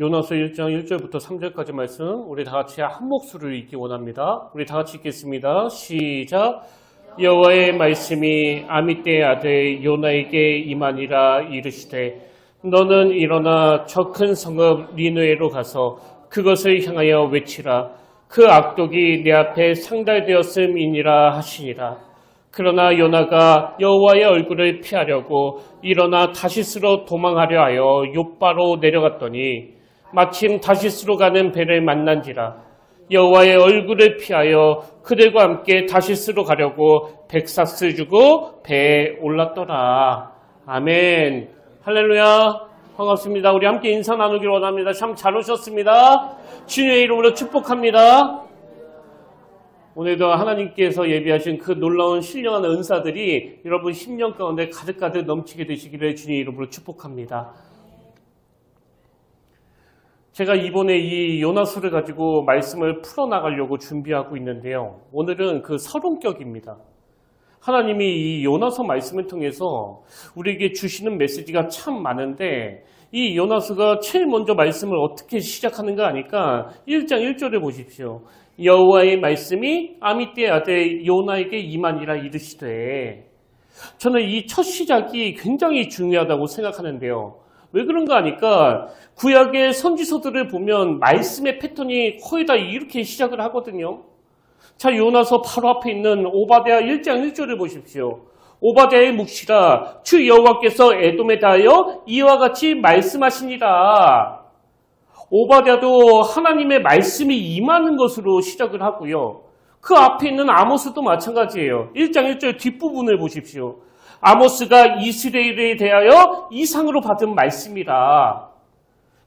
요나서 1장 1절부터 3절까지 말씀 우리 다 같이 한 목소리로 읽기 원합니다. 우리 다 같이 읽겠습니다. 시작. 여호와의 말씀이 아미떼의 아들 요나에게 임하니라 이르시되 너는 일어나 저 큰 성읍 니느웨로 가서 그것을 향하여 외치라. 그 악독이 내 앞에 상달되었음이니라 하시니라. 그러나 요나가 여호와의 얼굴을 피하려고 일어나 다시스로 도망하려 하여 욥바로 내려갔더니 마침 다시스로 가는 배를 만난지라. 여호와의 얼굴을 피하여 그들과 함께 다시스로 가려고 백사스 주고 배에 올랐더라. 아멘. 할렐루야. 반갑습니다. 우리 함께 인사 나누기를 원합니다. 참 잘 오셨습니다. 주님의 이름으로 축복합니다. 오늘도 하나님께서 예비하신 그 놀라운 신령한 은사들이 여러분 심령 가운데 가득가득 넘치게 되시기를 주님의 이름으로 축복합니다. 제가 이번에 이 요나서를 가지고 말씀을 풀어나가려고 준비하고 있는데요. 오늘은 그 서론격입니다. 하나님이 이 요나서 말씀을 통해서 우리에게 주시는 메시지가 참 많은데 이 요나서가 제일 먼저 말씀을 어떻게 시작하는가 하니까 1장 1절에 보십시오. 여호와의 말씀이 아미떼의 아들 요나에게 임하니라 이르시되. 저는 이 첫 시작이 굉장히 중요하다고 생각하는데요. 왜 그런가 하니까 구약의 선지서들을 보면 말씀의 패턴이 거의 다 이렇게 시작을 하거든요. 자, 요나서 바로 앞에 있는 오바댜 1장 1절을 보십시오. 오바댜의 묵시라 주 여호와께서 에돔에 대하여 이와 같이 말씀하시니라. 오바댜도 하나님의 말씀이 임하는 것으로 시작을 하고요. 그 앞에 있는 아모스도 마찬가지예요. 1장 1절 뒷부분을 보십시오. 아모스가 이스라엘에 대하여 이상으로 받은 말씀이라.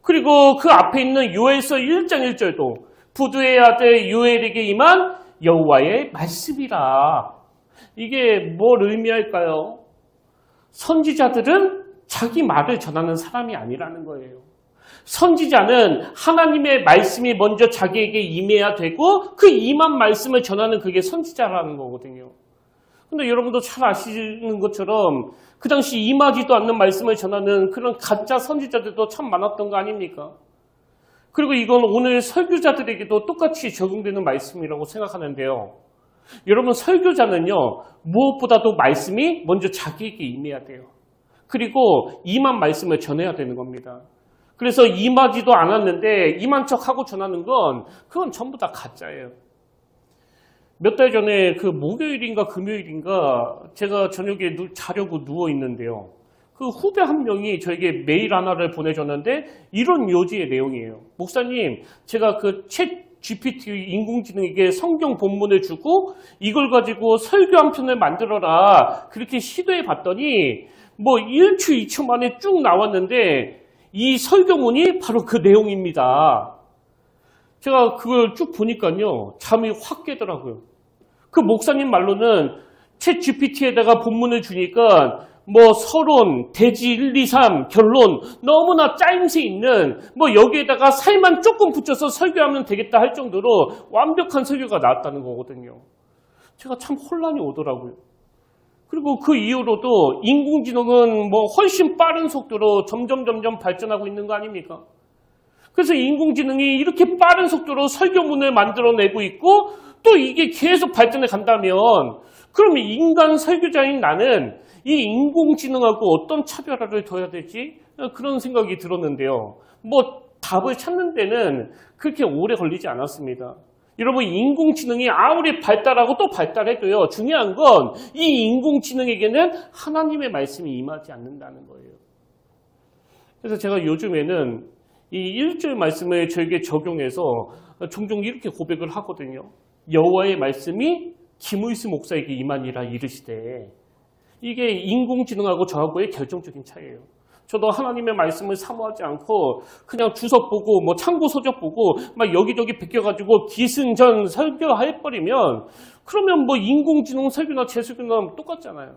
그리고 그 앞에 있는 요엘서 1장 1절도 부두의 아들 요엘에게 임한 여호와의 말씀이라. 이게 뭘 의미할까요? 선지자들은 자기 말을 전하는 사람이 아니라는 거예요. 선지자는 하나님의 말씀이 먼저 자기에게 임해야 되고 그 임한 말씀을 전하는 그게 선지자라는 거거든요. 근데 여러분도 잘 아시는 것처럼 그 당시 임하지도 않는 말씀을 전하는 그런 가짜 선지자들도 참 많았던 거 아닙니까? 그리고 이건 오늘 설교자들에게도 똑같이 적용되는 말씀이라고 생각하는데요. 여러분 설교자는요. 무엇보다도 말씀이 먼저 자기에게 임해야 돼요. 그리고 임한 말씀을 전해야 되는 겁니다. 그래서 임하지도 않았는데 임한 척하고 전하는 건 그건 전부 다 가짜예요. 몇 달 전에 그 목요일인가 금요일인가 제가 저녁에 자려고 누워 있는데요. 그 후배 한 명이 저에게 메일 하나를 보내줬는데 이런 요지의 내용이에요. 목사님, 제가 그 챗 GPT 인공지능에게 성경 본문을 주고 이걸 가지고 설교 한 편을 만들어라. 그렇게 시도해 봤더니 뭐 1초, 2초 만에 쭉 나왔는데 이 설교문이 바로 그 내용입니다. 제가 그걸 쭉 보니까요. 잠이 확 깨더라고요. 그 목사님 말로는 챗 GPT에다가 본문을 주니까 뭐 서론, 대지 1, 2, 3, 결론 너무나 짜임새 있는 뭐 여기에다가 살만 조금 붙여서 설교하면 되겠다 할 정도로 완벽한 설교가 나왔다는 거거든요. 제가 참 혼란이 오더라고요. 그리고 그 이후로도 인공지능은 뭐 훨씬 빠른 속도로 점점 발전하고 있는 거 아닙니까? 그래서 인공지능이 이렇게 빠른 속도로 설교문을 만들어내고 있고 또 이게 계속 발전해 간다면 그러면 인간 설교자인 나는 이 인공지능하고 어떤 차별화를 둬야 되지? 그런 생각이 들었는데요. 뭐 답을 찾는 데는 그렇게 오래 걸리지 않았습니다. 여러분 인공지능이 아무리 발달하고 또 발달해도요. 중요한 건 이 인공지능에게는 하나님의 말씀이 임하지 않는다는 거예요. 그래서 제가 요즘에는 이 1절 말씀을 저에게 적용해서 종종 이렇게 고백을 하거든요. 여호와의 말씀이 김의수 목사에게 임하니라 이르시되. 이게 인공지능하고 저하고의 결정적인 차이예요. 저도 하나님의 말씀을 사모하지 않고 그냥 주석 보고 뭐 참고 서적 보고 막 여기저기 베껴가지고 기승전 설교해버리면 그러면 뭐 인공지능 설교나 제 설교나 똑같잖아요.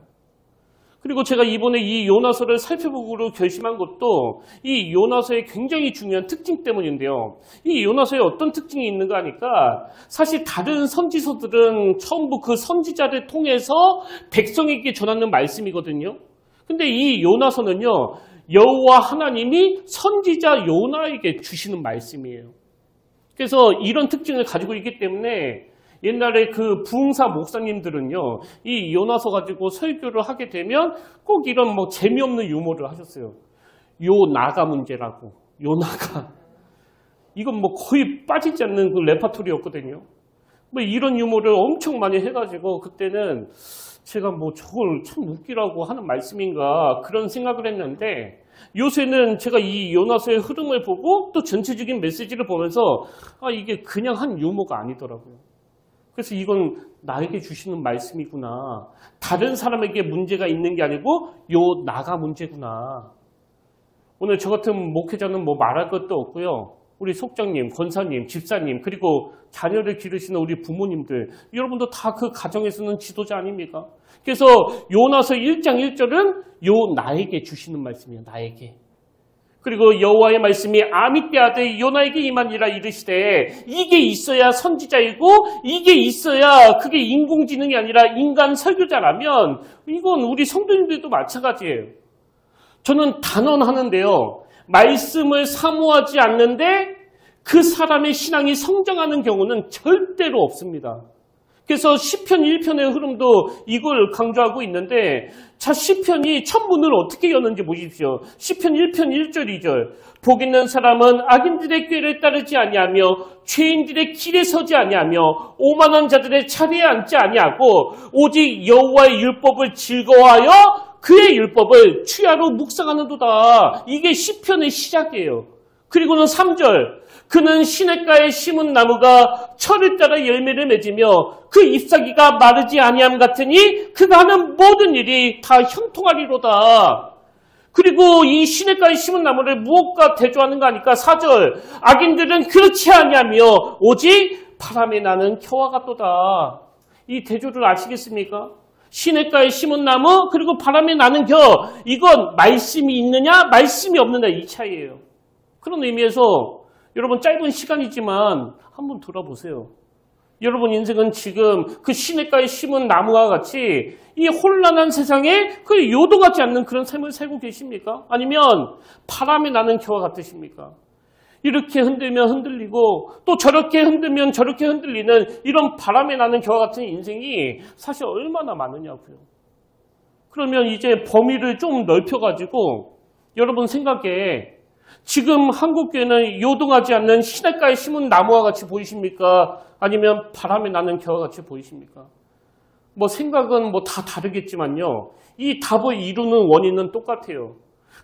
그리고 제가 이번에 이 요나서를 살펴보기로 결심한 것도 이 요나서의 굉장히 중요한 특징 때문인데요. 이 요나서에 어떤 특징이 있는가 하니까 사실 다른 선지서들은 전부 그 선지자를 통해서 백성에게 전하는 말씀이거든요. 근데 이 요나서는요, 여호와 하나님이 선지자 요나에게 주시는 말씀이에요. 그래서 이런 특징을 가지고 있기 때문에 옛날에 그 부흥사 목사님들은요, 이 요나서 가지고 설교를 하게 되면 꼭 이런 뭐 재미없는 유머를 하셨어요. 요나가 문제라고. 요나가. 이건 뭐 거의 빠지지 않는 그 레파토리였거든요. 뭐 이런 유머를 엄청 많이 해가지고 그때는 제가 뭐 저걸 참 웃기라고 하는 말씀인가 그런 생각을 했는데, 요새는 제가 이 요나서의 흐름을 보고 또 전체적인 메시지를 보면서 이게 그냥 한 유머가 아니더라고요. 그래서 이건 나에게 주시는 말씀이구나. 다른 사람에게 문제가 있는 게 아니고 나가 문제구나. 오늘 저 같은 목회자는 뭐 말할 것도 없고요. 우리 속장님, 권사님, 집사님, 그리고 자녀를 기르시는 우리 부모님들, 여러분도 다 그 가정에서는 지도자 아닙니까? 그래서 요나서 1장 1절은 나에게 주시는 말씀이에요. 나에게. 그리고 여호와의 말씀이 아미떼 아들 요나에게 임하니라 이르시되, 이게 있어야 선지자이고 이게 있어야 그게 인공지능이 아니라 인간 설교자라면 이건 우리 성도님들도 마찬가지예요. 저는 단언하는데요. 말씀을 사모하지 않는데 그 사람의 신앙이 성장하는 경우는 절대로 없습니다. 그래서 시편 1편의 흐름도 이걸 강조하고 있는데, 자, 시편이 첫 문을 어떻게 여는지 보십시오. 시편 1편 1절 2절. 복 있는 사람은 악인들의 꾀를 따르지 아니하며 죄인들의 길에 서지 아니하며 오만한 자들의 자리에 앉지 아니하고 오직 여호와의 율법을 즐거워하여 그의 율법을 취하로 묵상하는도다. 이게 시편의 시작이에요. 그리고는 3절. 그는 시냇가에 심은 나무가 철을 따라 열매를 맺으며 그 잎사귀가 마르지 아니함 같으니 그가 하는 모든 일이 다 형통하리로다. 그리고 이 시냇가에 심은 나무를 무엇과 대조하는가 하니까 4절. 악인들은 그렇지 아니하며 오직 바람에 나는 겨와 같도다. 이 대조를 아시겠습니까? 시냇가에 심은 나무, 그리고 바람에 나는 겨. 이건 말씀이 있느냐 말씀이 없느냐 이 차이예요. 그런 의미에서 여러분, 짧은 시간이지만 한번 돌아보세요. 여러분 인생은 지금 그 시냇가에 심은 나무와 같이 이 혼란한 세상에 그 요동하지 않는 그런 삶을 살고 계십니까? 아니면 바람에 나는 겨와 같으십니까? 이렇게 흔들면 흔들리고 또 저렇게 흔들면 저렇게 흔들리는 이런 바람에 나는 겨와 같은 인생이 사실 얼마나 많으냐고요. 그러면 이제 범위를 좀 넓혀가지고 여러분 생각에 지금 한국교회는 요동하지 않는 시냇가에 심은 나무와 같이 보이십니까? 아니면 바람에 나는 겨와 같이 보이십니까? 뭐 생각은 뭐 다 다르겠지만요. 이 답을 이루는 원인은 똑같아요.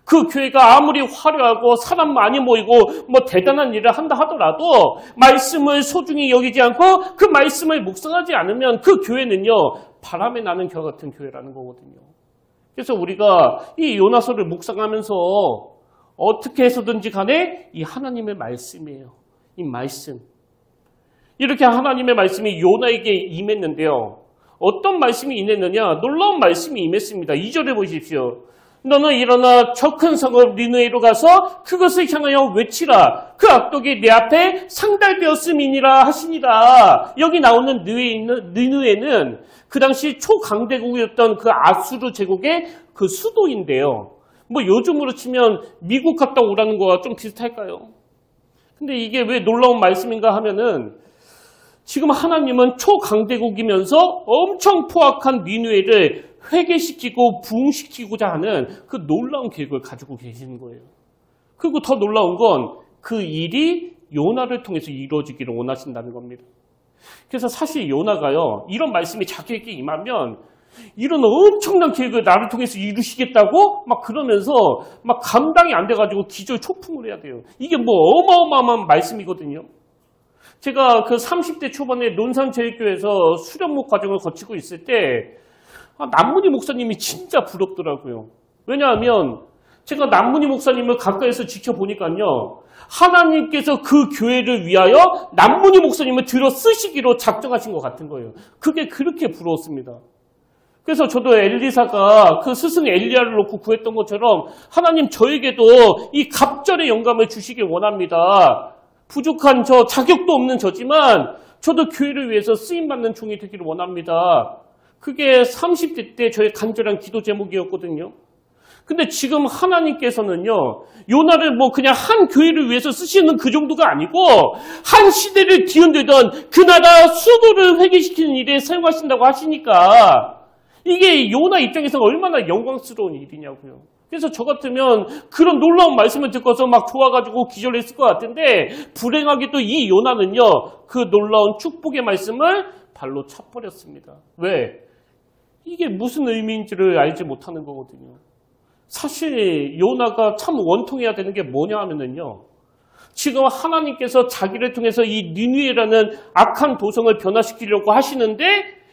그 교회가 아무리 화려하고 사람 많이 모이고 뭐 대단한 일을 한다 하더라도 말씀을 소중히 여기지 않고 그 말씀을 묵상하지 않으면 그 교회는요, 바람에 나는 겨와 같은 교회라는 거거든요. 그래서 우리가 이 요나서를 묵상하면서 어떻게 해서든지 간에 이 하나님의 말씀이에요. 이 말씀. 이렇게 하나님의 말씀이 요나에게 임했는데요. 어떤 말씀이 임했느냐? 놀라운 말씀이 임했습니다. 2절에 보십시오. 너는 일어나 저 큰 성읍 니느웨로 가서 그것을 향하여 외치라. 그 악독이 내 앞에 상달되었음이니라 하시니라. 여기 나오는 니느웨는 그 당시 초강대국이었던 그 아수르 제국의 그 수도인데요. 뭐 요즘으로 치면 미국 갔다 오라는 거와 좀 비슷할까요? 근데 이게 왜 놀라운 말씀인가 하면은 지금 하나님은 초강대국이면서 엄청 포악한 니느웨를 회개시키고 부흥시키고자 하는 그 놀라운 계획을 가지고 계시는 거예요. 그리고 더 놀라운 건 그 일이 요나를 통해서 이루어지기를 원하신다는 겁니다. 그래서 사실 요나가요, 이런 말씀이 자기에게 임하면 이런 엄청난 계획을 나를 통해서 이루시겠다고 막 그러면서 막 감당이 안 돼가지고 기절초풍을 해야 돼요. 이게 뭐 어마어마한 말씀이거든요. 제가 그 30대 초반에 논산제일교회에서 수련목 과정을 거치고 있을 때 남문희 목사님이 진짜 부럽더라고요. 왜냐하면 제가 남문희 목사님을 가까이서 지켜보니까요, 하나님께서 그 교회를 위하여 남문희 목사님을 들어 쓰시기로 작정하신 것 같은 거예요. 그게 그렇게 부러웠습니다. 그래서 저도 엘리사가 그 스승 엘리야를 놓고 구했던 것처럼 하나님 저에게도 이 갑절의 영감을 주시길 원합니다. 부족한 저, 자격도 없는 저지만 저도 교회를 위해서 쓰임받는 종이 되기를 원합니다. 그게 30대 때 저의 간절한 기도 제목이었거든요. 근데 지금 하나님께서는요, 요나를 뭐 그냥 한 교회를 위해서 쓰시는 그 정도가 아니고, 한 시대를 뒤흔들던 그 나라 수도를 회개시키는 일에 사용하신다고 하시니까, 이게 요나 입장에서 얼마나 영광스러운 일이냐고요. 그래서 저 같으면 그런 놀라운 말씀을 듣고서 막 좋아가지고 기절했을 것 같은데, 불행하게도 이 요나는요, 그 놀라운 축복의 말씀을 발로 차버렸습니다. 왜? 이게 무슨 의미인지를 알지 못하는 거거든요. 사실 요나가 참 원통해야 되는 게 뭐냐 하면은요, 지금 하나님께서 자기를 통해서 이 니느웨라는 악한 도성을 변화시키려고 하시는데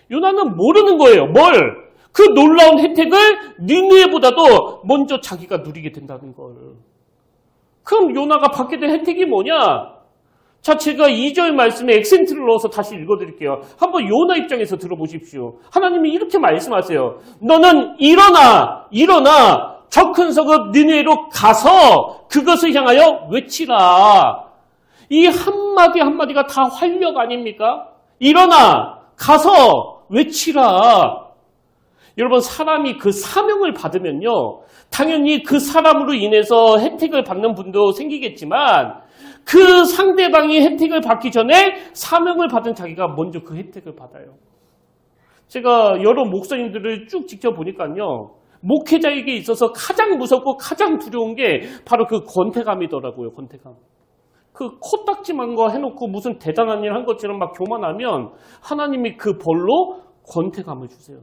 요나는 모르는 거예요. 뭘? 그 놀라운 혜택을 니느웨보다도 먼저 자기가 누리게 된다는 걸. 그럼 요나가 받게 된 혜택이 뭐냐? 자, 제가 2절 말씀에 액센트를 넣어서 다시 읽어드릴게요. 한번 요나 입장에서 들어보십시오. 하나님이 이렇게 말씀하세요. 너는 일어나 저 큰 성읍 니느웨로 가서 그것을 향하여 외치라. 이 한마디 한마디가 다 활력 아닙니까? 일어나 가서 외치라. 여러분, 사람이 그 사명을 받으면요, 당연히 그 사람으로 인해서 혜택을 받는 분도 생기겠지만 그 상대방이 혜택을 받기 전에 사명을 받은 자기가 먼저 그 혜택을 받아요. 제가 여러 목사님들을 쭉 지켜보니까요, 목회자에게 있어서 가장 무섭고 가장 두려운 게 바로 그 권태감이더라고요. 권태감. 그 코딱지만 거 해놓고 무슨 대단한 일 한 것처럼 막 교만하면 하나님이 그 벌로 권태감을 주세요.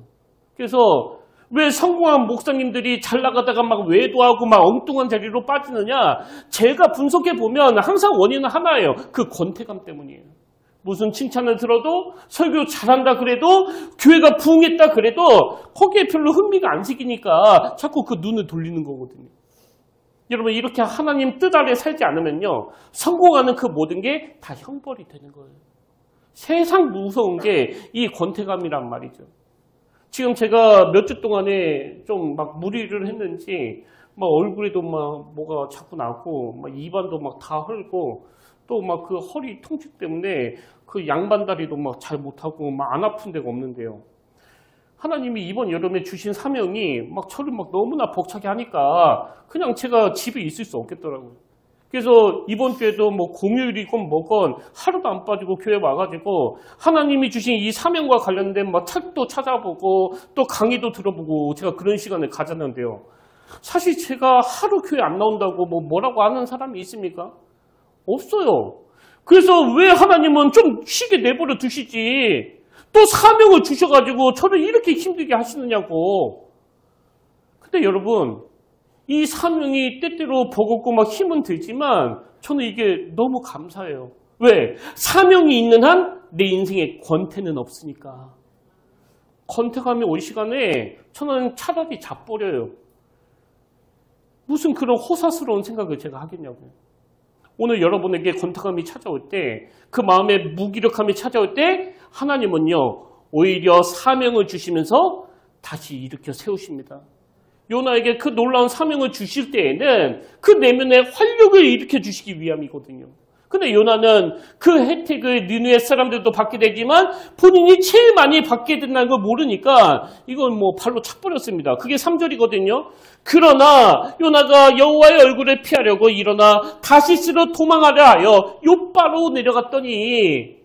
그래서 왜 성공한 목사님들이 잘 나가다가 막 외도하고 막 엉뚱한 자리로 빠지느냐? 제가 분석해 보면 항상 원인은 하나예요. 그 권태감 때문이에요. 무슨 칭찬을 들어도, 설교 잘한다 그래도, 교회가 부흥했다 그래도 거기에 별로 흥미가 안 생기니까 자꾸 그 눈을 돌리는 거거든요. 여러분, 이렇게 하나님 뜻 아래 살지 않으면요, 성공하는 그 모든 게 다 형벌이 되는 거예요. 세상 무서운 게 이 권태감이란 말이죠. 지금 제가 몇 주 동안에 좀 막 무리를 했는지 막 얼굴에도 막 뭐가 자꾸 나고 막 입안도 막 다 흘고 또 막 그 허리 통증 때문에 그 양반다리도 막 잘 못하고 막 안 아픈 데가 없는데요. 하나님이 이번 여름에 주신 사명이 막 저를 막 너무나 벅차게 하니까 그냥 제가 집에 있을 수 없겠더라고요. 그래서 이번 주에도 뭐 공휴일이건 뭐건 하루도 안 빠지고 교회 와가지고 하나님이 주신 이 사명과 관련된 막 책도 찾아보고 또 강의도 들어보고 제가 그런 시간을 가졌는데요. 사실 제가 하루 교회 안 나온다고 뭐라고 하는 사람이 있습니까? 없어요. 그래서 왜 하나님은 좀 쉬게 내버려 두시지 또 사명을 주셔가지고 저를 이렇게 힘들게 하시느냐고. 근데 여러분, 이 사명이 때때로 버겁고 막 힘은 들지만 저는 이게 너무 감사해요. 왜? 사명이 있는 한 내 인생에 권태는 없으니까. 권태감이 올 시간에 저는 차라리 자버려요. 무슨 그런 호사스러운 생각을 제가 하겠냐고요. 오늘 여러분에게 권태감이 찾아올 때, 그 마음의 무기력함이 찾아올 때 하나님은요, 오히려 사명을 주시면서 다시 일으켜 세우십니다. 요나에게 그 놀라운 사명을 주실 때에는 그 내면의 활력을 일으켜 주시기 위함이거든요. 근데 요나는 그 혜택을 니느웨 사람들도 받게 되지만 본인이 제일 많이 받게 된다는 걸 모르니까 이건 뭐 발로 착버렸습니다. 그게 3절이거든요. 그러나 요나가 여호와의 얼굴을 피하려고 일어나 다시스로 도망하려 하여 욥바로 내려갔더니,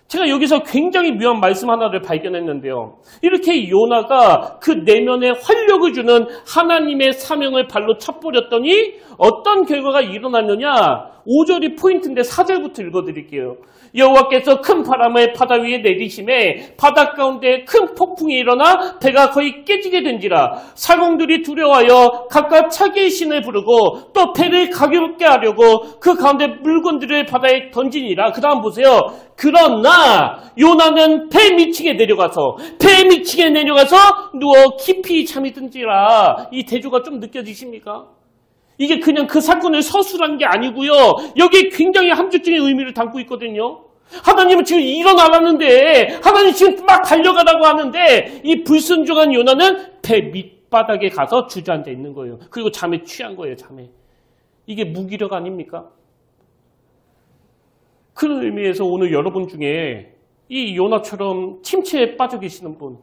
제가 여기서 굉장히 묘한 말씀 하나를 발견했는데요. 이렇게 요나가 그 내면에 활력을 주는 하나님의 사명을 발로 차버렸더니 어떤 결과가 일어났느냐? 5절이 포인트인데 4절부터 읽어드릴게요. 여호와께서 큰 바람을 바다 위에 내리심에 바다 가운데 큰 폭풍이 일어나 배가 거의 깨지게 된지라. 사공들이 두려워하여 각각 차기의 신을 부르고 또 배를 가볍게 하려고 그 가운데 물건들을 바다에 던지니라. 그 다음 보세요. 그러나 요나는 배 밑층에 내려가서 누워 깊이 잠이 든지라. 이 대조가 좀 느껴지십니까? 이게 그냥 그 사건을 서술한 게 아니고요. 여기에 굉장히 함축적인 의미를 담고 있거든요. 하나님은 지금 일어나라는데, 하나님 지금 막 달려가라고 하는데, 이 불순종한 요나는 배 밑바닥에 가서 주저앉아 있는 거예요. 그리고 잠에 취한 거예요, 잠에. 이게 무기력 아닙니까? 그런 의미에서 오늘 여러분 중에 이 요나처럼 침체에 빠져 계시는 분,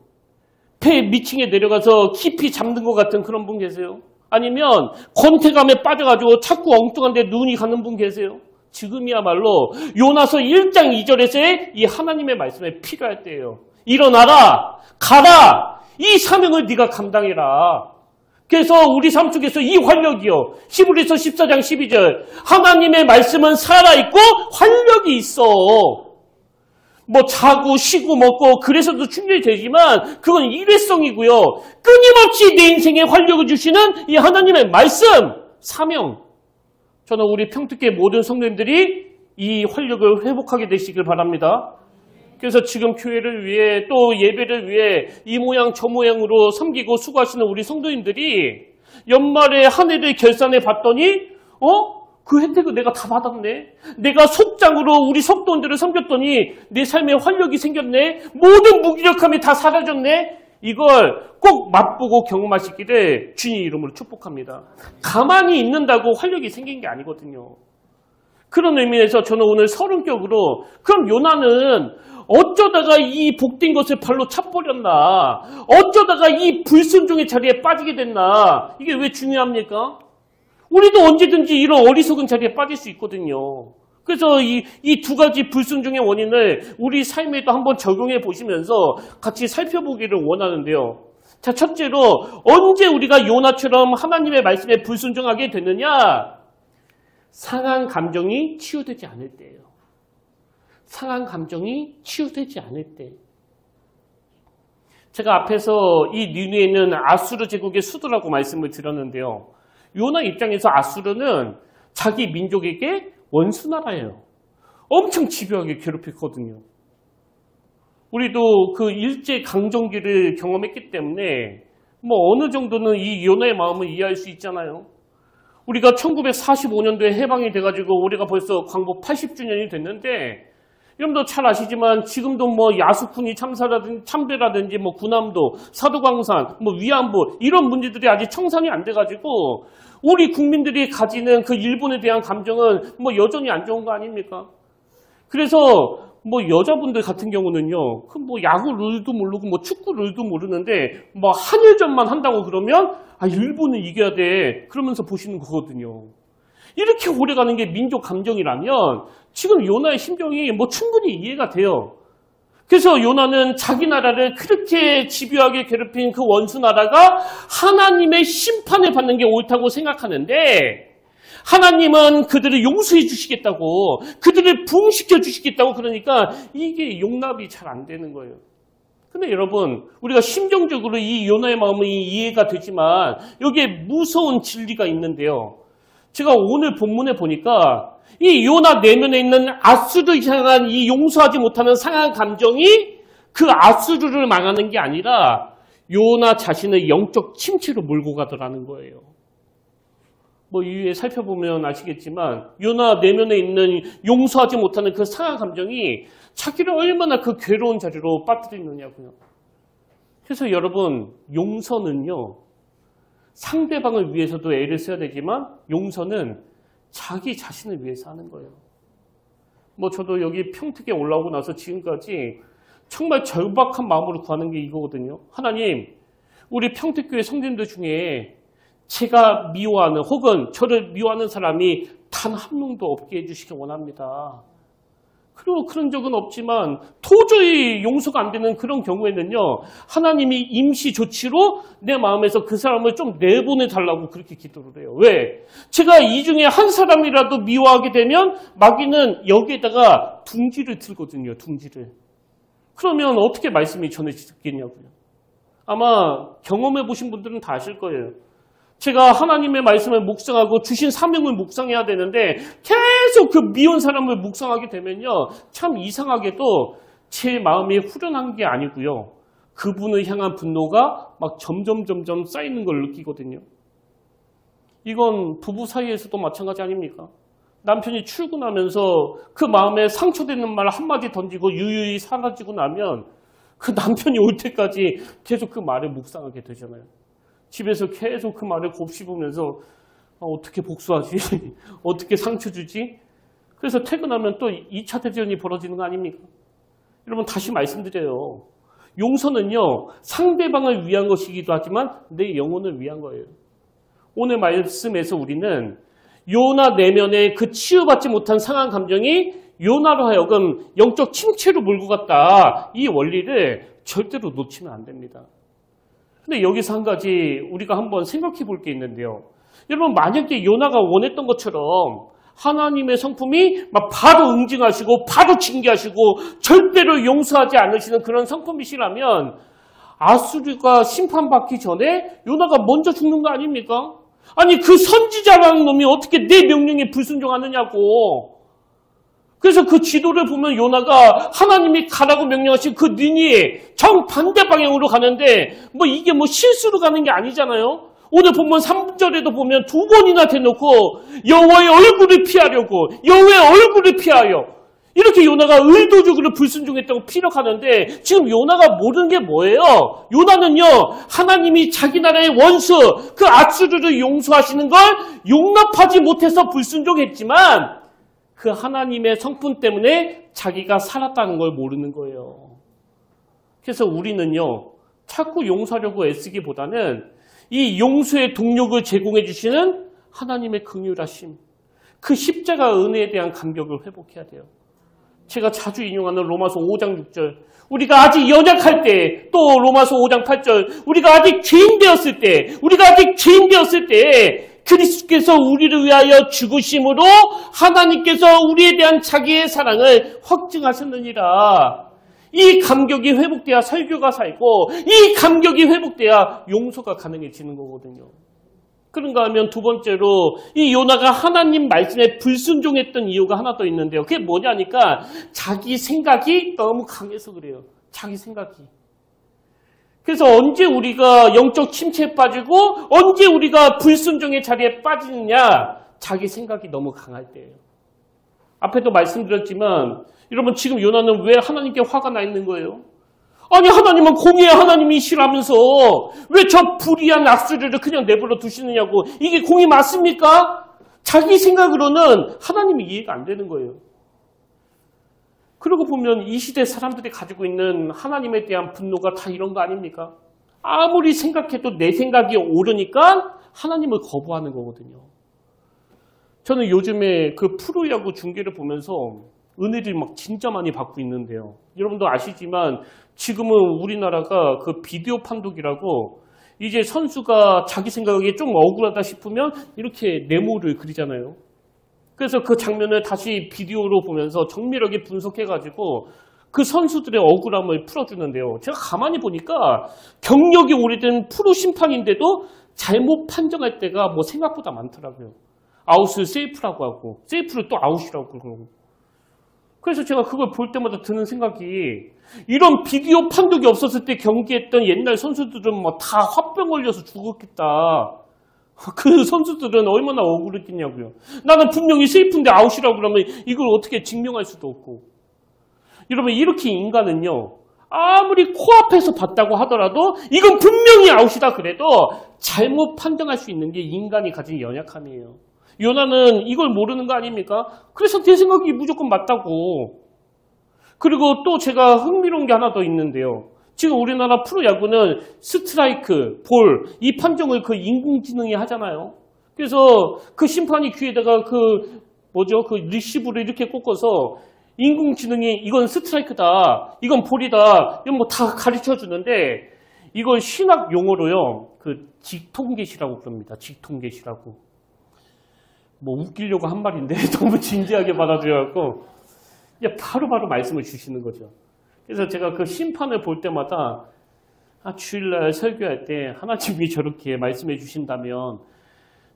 배 밑층에 내려가서 깊이 잠든 것 같은 그런 분 계세요? 아니면 권태감에 빠져가지고 자꾸 엉뚱한 데 눈이 가는 분 계세요? 지금이야말로 요나서 1장 2절에서의 이 하나님의 말씀에 필요할 때예요. 일어나라, 가라, 이 사명을 네가 감당해라. 그래서 우리 삶 속에서 이 활력이요. 히브리서 14장 12절 하나님의 말씀은 살아있고 활력이 있어. 뭐 자고 쉬고 먹고 그래서도 충전이 되지만 그건 일회성이고요. 끊임없이 내 인생에 활력을 주시는 이 하나님의 말씀, 사명. 저는 우리 평택교회 모든 성도님들이 이 활력을 회복하게 되시길 바랍니다. 그래서 지금 교회를 위해 또 예배를 위해 이 모양 저 모양으로 섬기고 수고하시는 우리 성도님들이 연말에 한 해를 결산해 봤더니 그 혜택을 내가 다 받았네. 내가 속장으로 우리 성도님들을 섬겼더니 내 삶에 활력이 생겼네. 모든 무기력함이 다 사라졌네. 이걸 꼭 맛보고 경험하시기를 주님의 이름으로 축복합니다. 가만히 있는다고 활력이 생긴 게 아니거든요. 그런 의미에서 저는 오늘 서론격으로 그럼 요나는 어쩌다가 이 복된 것을 발로 차버렸나? 어쩌다가 이 불순종의 자리에 빠지게 됐나? 이게 왜 중요합니까? 우리도 언제든지 이런 어리석은 자리에 빠질 수 있거든요. 그래서 이 두 가지 불순종의 원인을 우리 삶에도 한번 적용해 보시면서 같이 살펴보기를 원하는데요. 자, 첫째로 언제 우리가 요나처럼 하나님의 말씀에 불순종하게 됐느냐? 상한 감정이 치유되지 않을 때예요. 상한 감정이 치유되지 않을 때. 제가 앞에서 이 니느웨에 있는 아수르 제국의 수도라고 말씀을 드렸는데요. 요나 입장에서 아수르는 자기 민족에게 원수나라예요. 엄청 집요하게 괴롭혔거든요. 우리도 그 일제강점기를 경험했기 때문에 뭐 어느 정도는 이 요나의 마음을 이해할 수 있잖아요. 우리가 1945년도에 해방이 돼가지고 우리가 벌써 광복 80주년이 됐는데 여러분도 잘 아시지만 지금도 뭐 야수쿠니 참배라든지 뭐 군함도, 사도광산, 뭐 위안부 이런 문제들이 아직 청산이 안 돼가지고 우리 국민들이 가지는 그 일본에 대한 감정은 뭐 여전히 안 좋은 거 아닙니까? 그래서 뭐 여자분들 같은 경우는요, 그 뭐 야구 룰도 모르고 뭐 축구 룰도 모르는데 뭐 한일전만 한다고 그러면 일본은 이겨야 돼 그러면서 보시는 거거든요. 이렇게 오래가는 게 민족 감정이라면 지금 요나의 심정이 뭐 충분히 이해가 돼요. 그래서 요나는 자기 나라를 그렇게 집요하게 괴롭힌 그 원수 나라가 하나님의 심판을 받는 게 옳다고 생각하는데 하나님은 그들을 용서해 주시겠다고 그들을 부흥시켜 주시겠다고 그러니까 이게 용납이 잘 안 되는 거예요. 근데 여러분 우리가 심정적으로 이 요나의 마음이 이해가 되지만 여기에 무서운 진리가 있는데요. 제가 오늘 본문에 보니까 이 요나 내면에 있는 아수르를 향한 이 용서하지 못하는 상한 감정이 그 아수르를 망하는 게 아니라 요나 자신의 영적 침체로 몰고 가더라는 거예요. 뭐 이 위에 살펴보면 아시겠지만 요나 내면에 있는 용서하지 못하는 그 상한 감정이 자기를 얼마나 그 괴로운 자리로 빠뜨리느냐고요. 그래서 여러분 용서는요. 상대방을 위해서도 애를 써야 되지만 용서는 자기 자신을 위해서 하는 거예요. 뭐 저도 여기 평택에 올라오고 나서 지금까지 정말 절박한 마음으로 구하는 게 이거거든요. 하나님, 우리 평택교회 성도님들 중에 제가 미워하는 혹은 저를 미워하는 사람이 단 한 명도 없게 해주시기 원합니다. 그리고 그런 적은 없지만 도저히 용서가 안 되는 그런 경우에는요. 하나님이 임시 조치로 내 마음에서 그 사람을 좀 내보내달라고 그렇게 기도를 해요. 왜? 제가 이 중에 한 사람이라도 미워하게 되면 마귀는 여기에다가 둥지를 틀거든요. 둥지를. 그러면 어떻게 말씀이 전해지겠냐고요. 아마 경험해 보신 분들은 다 아실 거예요. 제가 하나님의 말씀을 묵상하고 주신 사명을 묵상해야 되는데 계속 그 미운 사람을 묵상하게 되면요. 참 이상하게도 제 마음이 후련한 게 아니고요. 그분을 향한 분노가 막 점점 쌓이는 걸 느끼거든요. 이건 부부 사이에서도 마찬가지 아닙니까? 남편이 출근하면서 그 마음에 상처되는 말 한마디 던지고 유유히 사라지고 나면 그 남편이 올 때까지 계속 그 말을 묵상하게 되잖아요. 집에서 계속 그 말을 곱씹으면서 어떻게 복수하지? 어떻게 상처 주지? 그래서 퇴근하면 또 2차 대전이 벌어지는 거 아닙니까? 여러분 다시 말씀드려요. 용서는요. 상대방을 위한 것이기도 하지만 내 영혼을 위한 거예요. 오늘 말씀에서 우리는 요나 내면의 그 치유받지 못한 상한 감정이 요나로 하여금 영적 침체로 몰고 갔다. 이 원리를 절대로 놓치면 안 됩니다. 근데 여기서 한 가지 우리가 한번 생각해 볼 게 있는데요. 여러분, 만약에 요나가 원했던 것처럼 하나님의 성품이 막 바로 응징하시고 바로 징계하시고 절대로 용서하지 않으시는 그런 성품이시라면 아수르가 심판받기 전에 요나가 먼저 죽는 거 아닙니까? 아니, 그 선지자라는 놈이 어떻게 내 명령에 불순종하느냐고. 그래서 그 지도를 보면 요나가 하나님이 가라고 명령하신 그 니니에 정반대 방향으로 가는데 뭐 이게 뭐 실수로 가는 게 아니잖아요. 오늘 본문 3절에도 보면 2번이나 대놓고 여호와의 얼굴을 피하려고, 여호와의 얼굴을 피하여, 이렇게 요나가 의도적으로 불순종했다고 피력하는데 지금 요나가 모르는 게 뭐예요? 요나는요, 하나님이 자기 나라의 원수 그 아수르를 용서하시는 걸 용납하지 못해서 불순종했지만 그 하나님의 성품 때문에 자기가 살았다는 걸 모르는 거예요. 그래서 우리는요, 자꾸 용서하려고 애쓰기보다는 이 용서의 동력을 제공해 주시는 하나님의 긍휼하심, 그 십자가 은혜에 대한 감격을 회복해야 돼요. 제가 자주 인용하는 로마서 5장 6절, 우리가 아직 연약할 때, 또 로마서 5장 8절, 우리가 아직 죄인 되었을 때 그리스도께서 우리를 위하여 죽으심으로 하나님께서 우리에 대한 자기의 사랑을 확증하셨느니라. 이 감격이 회복돼야 설교가 살고, 이 감격이 회복돼야 용서가 가능해지는 거거든요. 그런가 하면 두 번째로 이 요나가 하나님 말씀에 불순종했던 이유가 하나 더 있는데요. 그게 뭐냐니까 자기 생각이 너무 강해서 그래요. 자기 생각이. 그래서 언제 우리가 영적 침체에 빠지고 언제 우리가 불순종의 자리에 빠지느냐, 자기 생각이 너무 강할 때예요. 앞에도 말씀드렸지만 여러분, 지금 요나는 왜 하나님께 화가 나 있는 거예요? 아니, 하나님은 공의의 하나님이시라면서 왜 저 불의한 악수를 그냥 내버려 두시느냐고. 이게 공의 맞습니까? 자기 생각으로는 하나님이 이해가 안 되는 거예요. 그러고 보면 이 시대 사람들이 가지고 있는 하나님에 대한 분노가 다 이런 거 아닙니까? 아무리 생각해도 내 생각이 옳으니까 하나님을 거부하는 거거든요. 저는 요즘에 그 프로야구 중계를 보면서 은혜를 막 진짜 많이 받고 있는데요. 여러분도 아시지만 지금은 우리나라가 그 비디오 판독이라고 이제 선수가 자기 생각에 좀 억울하다 싶으면 이렇게 네모를 그리잖아요. 그래서 그 장면을 다시 비디오로 보면서 정밀하게 분석해가지고 그 선수들의 억울함을 풀어주는데요. 제가 가만히 보니까 경력이 오래된 프로 심판인데도 잘못 판정할 때가 뭐 생각보다 많더라고요. 아웃을 세이프라고 하고 세이프를 또 아웃이라고 그러고. 그래서 제가 그걸 볼 때마다 드는 생각이, 이런 비디오 판독이 없었을 때 경기했던 옛날 선수들은 뭐 다 화병 걸려서 죽었겠다. 그 선수들은 얼마나 억울했겠냐고요. 나는 분명히 세이프인데 아웃이라고 그러면 이걸 어떻게 증명할 수도 없고. 여러분, 이렇게 인간은요, 아무리 코앞에서 봤다고 하더라도 이건 분명히 아웃이다 그래도 잘못 판정할 수 있는 게 인간이 가진 연약함이에요. 요나는 이걸 모르는 거 아닙니까? 그래서 내 생각이 무조건 맞다고. 그리고 또 제가 흥미로운 게 하나 더 있는데요. 지금 우리나라 프로야구는 스트라이크, 볼, 이 판정을 그 인공지능이 하잖아요. 그래서 그 심판이 귀에다가 그 리시브를 이렇게 꽂아서 인공지능이 이건 스트라이크다, 이건 볼이다, 이건 뭐 다 가르쳐 주는데, 이걸 신학 용어로요, 그 직통계시라고 그럽니다. 직통계시라고. 뭐 웃기려고 한 말인데 너무 진지하게 받아들여갖고 바로바로 말씀을 주시는 거죠. 그래서 제가 그 심판을 볼 때마다 주일날 설교할 때 하나님이 저렇게 말씀해 주신다면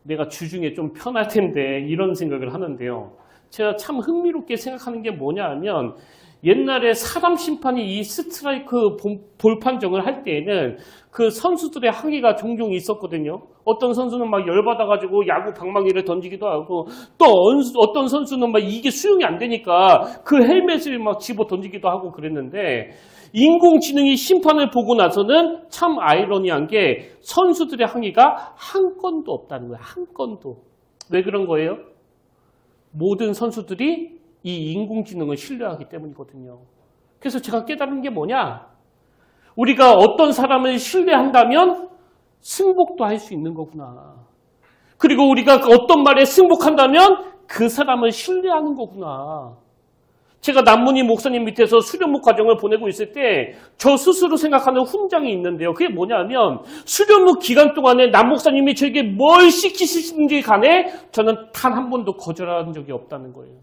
내가 주중에 좀 편할 텐데, 이런 생각을 하는데요. 제가 참 흥미롭게 생각하는 게 뭐냐 하면, 옛날에 사람 심판이 이 스트라이크 볼 판정을 할 때에는 그 선수들의 항의가 종종 있었거든요. 어떤 선수는 막 열받아가지고 야구 방망이를 던지기도 하고, 또 어떤 선수는 막 이게 수용이 안 되니까 그 헬멧을 막 집어 던지기도 하고 그랬는데, 인공지능이 심판을 보고 나서는 참 아이러니한 게 선수들의 항의가 한 건도 없다는 거예요. 한 건도. 왜 그런 거예요? 모든 선수들이 이 인공지능을 신뢰하기 때문이거든요. 그래서 제가 깨달은 게 뭐냐? 우리가 어떤 사람을 신뢰한다면 승복도 할 수 있는 거구나. 그리고 우리가 어떤 말에 승복한다면 그 사람을 신뢰하는 거구나. 제가 남문희 목사님 밑에서 수련목 과정을 보내고 있을 때 저 스스로 생각하는 훈장이 있는데요. 그게 뭐냐면 수련목 기간 동안에 남 목사님이 저에게 뭘 시키시는지 간에 저는 단 한 번도 거절한 적이 없다는 거예요.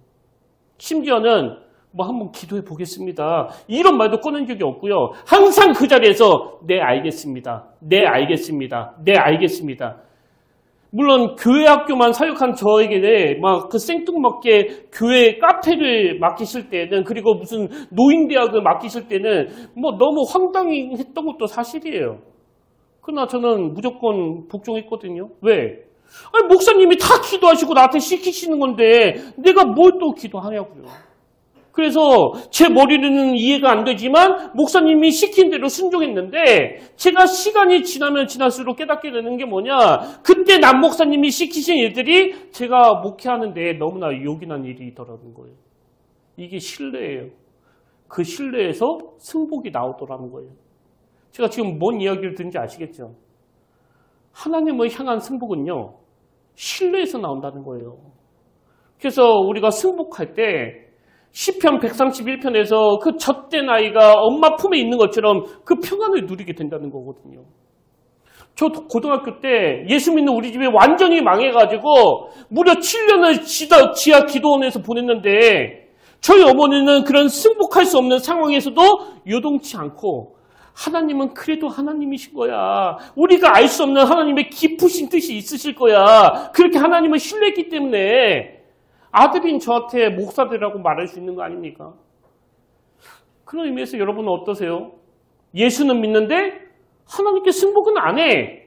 심지어는 뭐 한번 기도해 보겠습니다. 이런 말도 꺼낸 적이 없고요. 항상 그 자리에서 네 알겠습니다. 네 알겠습니다. 네 알겠습니다. 물론 교회 학교만 사역한 저에게 막 그 생뚱맞게 교회 카페를 맡기실 때는 그리고 무슨 노인대학을 맡기실 때는 뭐 너무 황당했던 것도 사실이에요. 그러나 저는 무조건 복종했거든요. 왜? 아니, 목사님이 다 기도하시고 나한테 시키시는 건데 내가 뭘 또 기도하냐고요. 그래서 제 머리로는 이해가 안 되지만 목사님이 시킨 대로 순종했는데 제가 시간이 지나면 지날수록 깨닫게 되는 게 뭐냐. 그때 남 목사님이 시키신 일들이 제가 목회하는데 너무나 요긴한 일이더라는 거예요. 이게 신뢰예요. 그 신뢰에서 승복이 나오더라는 거예요. 제가 지금 뭔 이야기를 듣는지 아시겠죠? 하나님을 향한 승복은요. 신뢰에서 나온다는 거예요. 그래서 우리가 승복할 때 시편 131편에서 그 젖된 아이가 엄마 품에 있는 것처럼 그 평안을 누리게 된다는 거거든요. 저 고등학교 때 예수 믿는 우리 집이 완전히 망해가지고 무려 7년을 지하 기도원에서 보냈는데 저희 어머니는 그런 승복할 수 없는 상황에서도 요동치 않고 하나님은 그래도 하나님이신 거야. 우리가 알 수 없는 하나님의 깊으신 뜻이 있으실 거야. 그렇게 하나님을 신뢰했기 때문에 아들인 저한테 목사되라고 말할 수 있는 거 아닙니까? 그런 의미에서 여러분은 어떠세요? 예수는 믿는데 하나님께 승복은 안 해.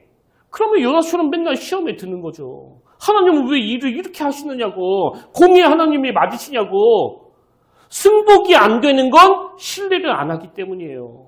그러면 요나처럼 맨날 시험에 드는 거죠. 하나님은 왜 일을 이렇게 하시느냐고. 공의 하나님이 맞으시냐고. 승복이 안 되는 건 신뢰를 안 하기 때문이에요.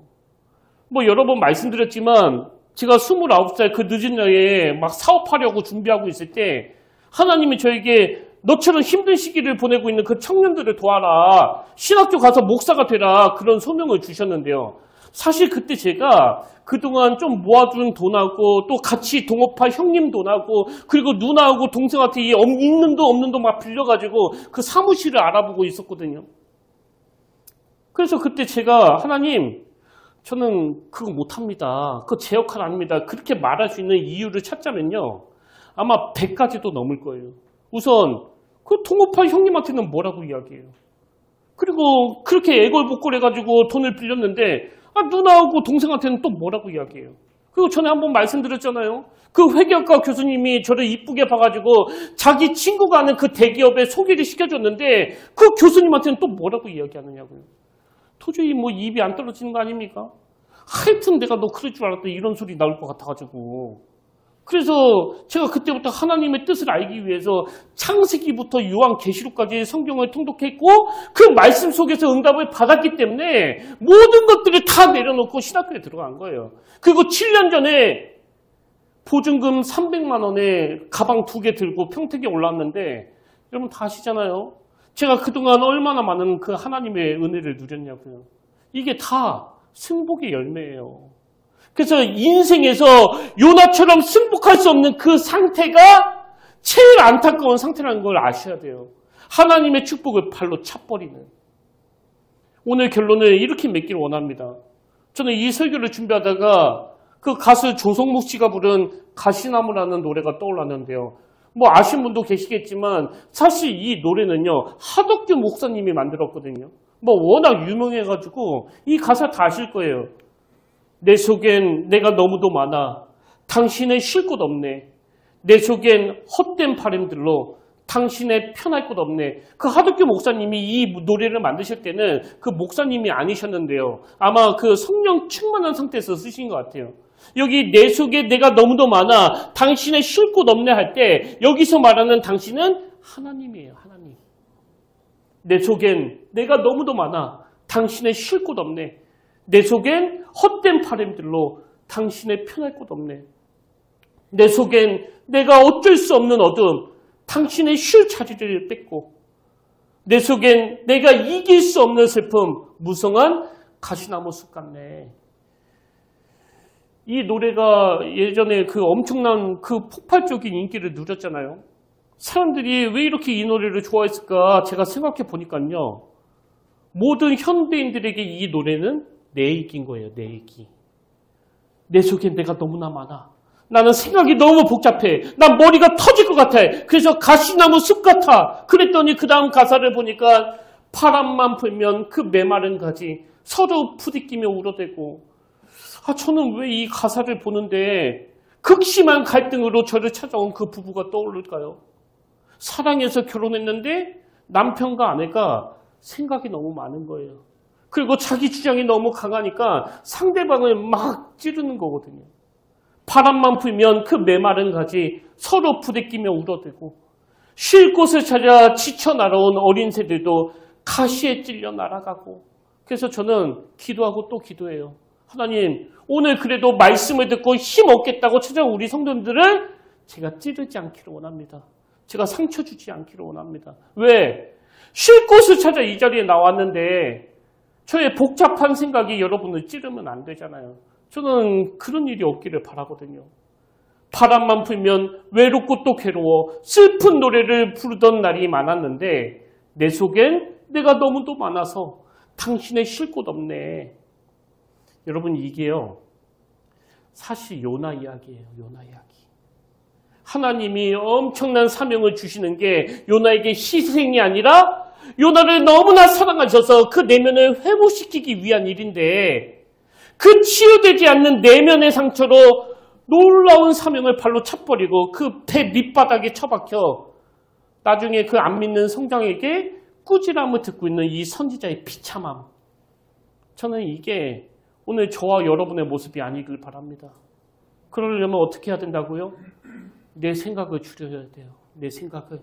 뭐 여러 번 말씀드렸지만 제가 29살 그 늦은 나이에 막 사업하려고 준비하고 있을 때 하나님이 저에게 너처럼 힘든 시기를 보내고 있는 그 청년들을 도와라. 신학교 가서 목사가 되라. 그런 소명을 주셨는데요. 사실 그때 제가 그동안 좀 모아둔 돈하고 또 같이 동업할 형님 돈하고 그리고 누나하고 동생한테 있는 돈 없는 돈 막 빌려가지고 그 사무실을 알아보고 있었거든요. 그래서 그때 제가 하나님 저는 그거 못합니다. 그거 제 역할 아닙니다. 그렇게 말할 수 있는 이유를 찾자면요. 아마 100가지도 넘을 거예요. 우선 그 동업할 형님한테는 뭐라고 이야기해요. 그리고 그렇게 애걸복걸해가지고 돈을 빌렸는데 누나하고 동생한테는 또 뭐라고 이야기해요. 그리고 전에 한번 말씀드렸잖아요. 그 회계학과 교수님이 저를 이쁘게 봐가지고 자기 친구가 하는 그 대기업에 소개를 시켜줬는데 그 교수님한테는 또 뭐라고 이야기하느냐고요. 도저히 뭐 입이 안 떨어지는 거 아닙니까? 하여튼 내가 너 그럴 줄 알았더니 이런 소리 나올 것 같아가지고. 그래서 제가 그때부터 하나님의 뜻을 알기 위해서 창세기부터 요한계시록까지 성경을 통독했고 그 말씀 속에서 응답을 받았기 때문에 모든 것들을 다 내려놓고 신학교에 들어간 거예요. 그리고 7년 전에 보증금 300만 원에 가방 2개 들고 평택에 올라왔는데 여러분 다 아시잖아요. 제가 그동안 얼마나 많은 그 하나님의 은혜를 누렸냐고요. 이게 다 승복의 열매예요. 그래서 인생에서 요나처럼 승복할 수 없는 그 상태가 제일 안타까운 상태라는 걸 아셔야 돼요. 하나님의 축복을 발로 차버리는. 오늘 결론을 이렇게 맺기를 원합니다. 저는 이 설교를 준비하다가 그 가수 조성목 씨가 부른 가시나무라는 노래가 떠올랐는데요. 뭐 아신 분도 계시겠지만 사실 이 노래는요. 하덕규 목사님이 만들었거든요. 뭐 워낙 유명해가지고 이 가사 다 아실 거예요. 내 속엔 내가 너무도 많아 당신의 쉴 곳 없네. 내 속엔 헛된 바람들로 당신의 편할 곳 없네. 그 하덕규 목사님이 이 노래를 만드실 때는 그 목사님이 아니셨는데요. 아마 그 성령 충만한 상태에서 쓰신 것 같아요. 여기 내 속에 내가 너무도 많아 당신의 쉴 곳 없네 할 때 여기서 말하는 당신은 하나님이에요. 하나님. 내 속엔 내가 너무도 많아 당신의 쉴 곳 없네. 내 속엔 헛된 바람들로 당신의 편할 곳 없네. 내 속엔 내가 어쩔 수 없는 어둠, 당신의 쉴 자리를 뺏고 내 속엔 내가 이길 수 없는 슬픔, 무성한 가시나무 숲 같네. 이 노래가 예전에 그 엄청난 그 폭발적인 인기를 누렸잖아요. 사람들이 왜 이렇게 이 노래를 좋아했을까 제가 생각해 보니까요. 모든 현대인들에게 이 노래는 내 얘기인 거예요. 내 얘기. 내 속에 내가 너무나 많아. 나는 생각이 너무 복잡해. 난 머리가 터질 것 같아. 그래서 가시나무 숲 같아. 그랬더니 그 다음 가사를 보니까 바람만 불면 그 메마른 가지 서로 부딪히며 울어대고, 저는 왜 이 가사를 보는데 극심한 갈등으로 저를 찾아온 그 부부가 떠오를까요? 사랑해서 결혼했는데 남편과 아내가 생각이 너무 많은 거예요. 그리고 자기 주장이 너무 강하니까 상대방을 막 찌르는 거거든요. 바람만 불면 그 메마른 가지 서로 부대끼며 울어대고, 쉴 곳을 찾아 지쳐 날아온 어린 새들도 가시에 찔려 날아가고. 그래서 저는 기도하고 또 기도해요. 하나님, 오늘 그래도 말씀을 듣고 힘 얻겠다고 찾아온 우리 성도님들을 제가 찌르지 않기를 원합니다. 제가 상처 주지 않기를 원합니다. 왜? 쉴 곳을 찾아 이 자리에 나왔는데 저의 복잡한 생각이 여러분을 찌르면 안 되잖아요. 저는 그런 일이 없기를 바라거든요. 바람만 불면 외롭고 또 괴로워 슬픈 노래를 부르던 날이 많았는데 내 속엔 내가 너무도 많아서 당신의 쉴 곳 없네. 여러분, 이게요, 사실 요나 이야기예요. 요나 이야기. 하나님이 엄청난 사명을 주시는 게 요나에게 희생이 아니라 요나를 너무나 사랑하셔서 그 내면을 회복시키기 위한 일인데, 그 치유되지 않는 내면의 상처로 놀라운 사명을 발로 차버리고 그 배 밑바닥에 처박혀 나중에 그 안 믿는 성장에게 꾸지람을 듣고 있는 이 선지자의 비참함. 저는 이게 오늘 저와 여러분의 모습이 아니길 바랍니다. 그러려면 어떻게 해야 된다고요? 내 생각을 줄여야 돼요. 내 생각을.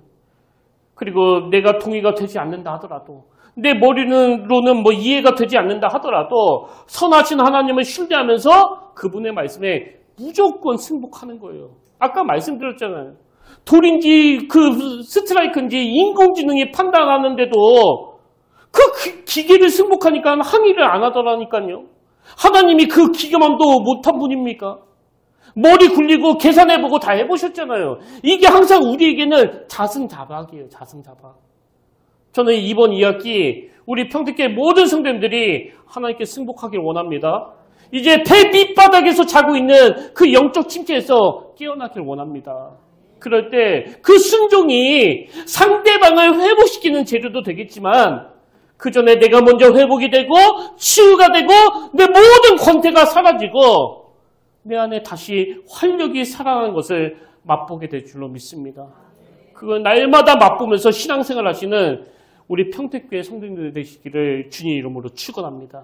그리고 내가 동의가 되지 않는다 하더라도, 내 머리로는 뭐 이해가 되지 않는다 하더라도 선하신 하나님을 신뢰하면서 그분의 말씀에 무조건 승복하는 거예요. 아까 말씀드렸잖아요. 돌인지 그 스트라이크인지 인공지능이 판단하는데도 그 기계를 승복하니까 항의를 안 하더라니까요. 하나님이 그 기계만도 못한 분입니까? 머리 굴리고 계산해보고 다 해보셨잖아요. 이게 항상 우리에게는 자승자박이에요. 자승자박. 저는 이번 2학기 우리 평택교회 모든 성도님들이 하나님께 승복하길 원합니다. 이제 배 밑바닥에서 자고 있는 그 영적 침체에서 깨어나길 원합니다. 그럴 때 그 순종이 상대방을 회복시키는 재료도 되겠지만 그 전에 내가 먼저 회복이 되고 치유가 되고 내 모든 권태가 사라지고 내 안에 다시 활력이 살아나는 것을 맛보게 될 줄로 믿습니다. 그걸 날마다 맛보면서 신앙생활 하시는 우리 평택교회 성도님들 되시기를 주님 이름으로 축원합니다.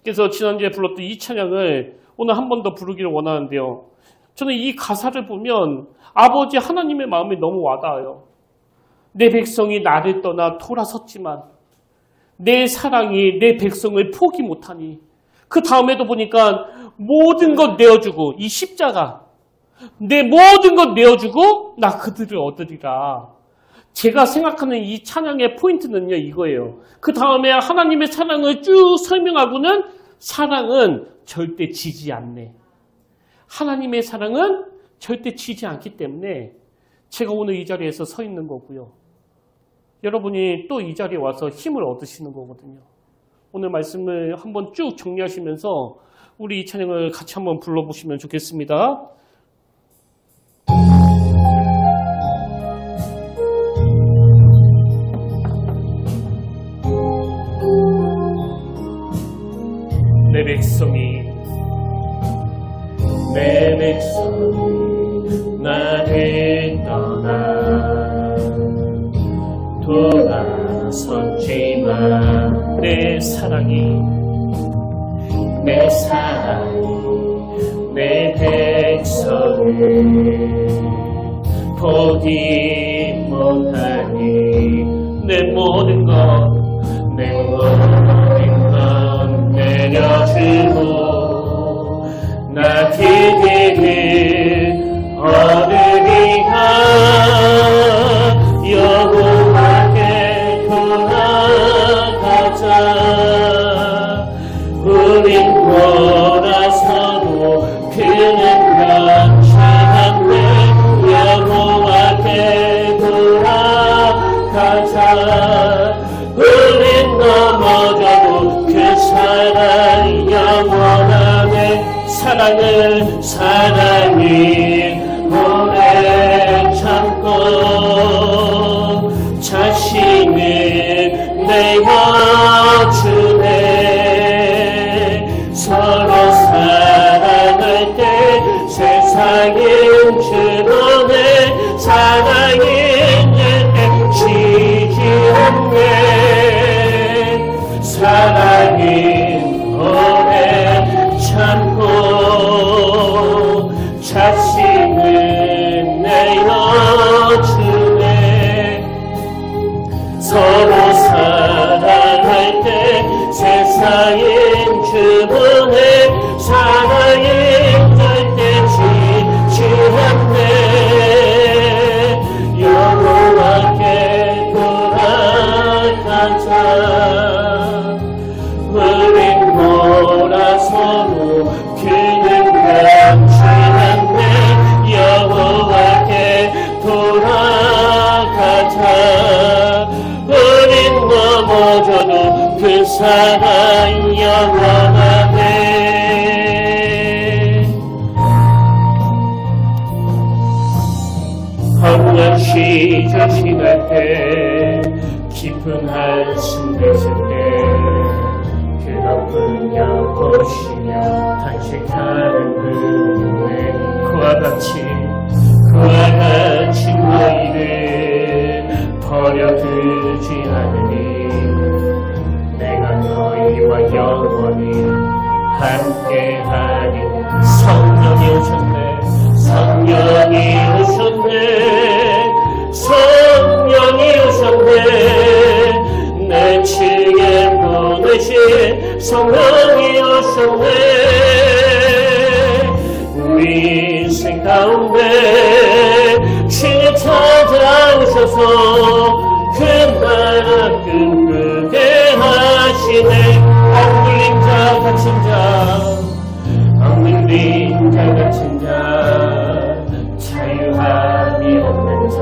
그래서 지난주에 불렀던 이 찬양을 오늘 한 번 더 부르기를 원하는데요. 저는 이 가사를 보면 아버지 하나님의 마음이 너무 와닿아요. 내 백성이 나를 떠나 돌아섰지만 내 사랑이 내 백성을 포기 못하니, 그 다음에도 보니까 모든 것 내어주고, 이 십자가 내 모든 것 내어주고 나 그들을 얻으리라. 제가 생각하는 이 찬양의 포인트는요, 이거예요. 그 다음에 하나님의 사랑을 쭉 설명하고는 사랑은 절대 지지 않네. 하나님의 사랑은 절대 지지 않기 때문에 제가 오늘 이 자리에서 서 있는 거고요. 여러분이 또 이 자리에 와서 힘을 얻으시는 거거든요. 오늘 말씀을 한번 쭉 정리하시면서 우리 이 찬양을 같이 한번 불러보시면 좋겠습니다. 내 백성이 나를 떠나 돌아섰지만 내 사랑이 내 백성을 포기 못하니 내 모든 것 내려주고 나 그들을 얻으리라. 여호와께 돌아가자. 우린 돌아서고 무너져도 그 사랑 영원하네. 허무한 시절 지날 때 깊은 한숨 내쉴 때 그 나쁜 영 보시며 탄식하는 그의 그와 같이 너희를 버려두지 않으니 내가 너희와 영원히 함께하니. 성령이 오셨네, 성령이 오셨네, 성령이 오셨네. 내 측에 보내신 성령이 오셨네. 우리 인생 가운데 주님 찾아오셔서 그 나라 꿈꾸게 하시네. 억눌린 자 갇힌 자, 억눌린 자 갇힌 자, 자유함이 없는 자,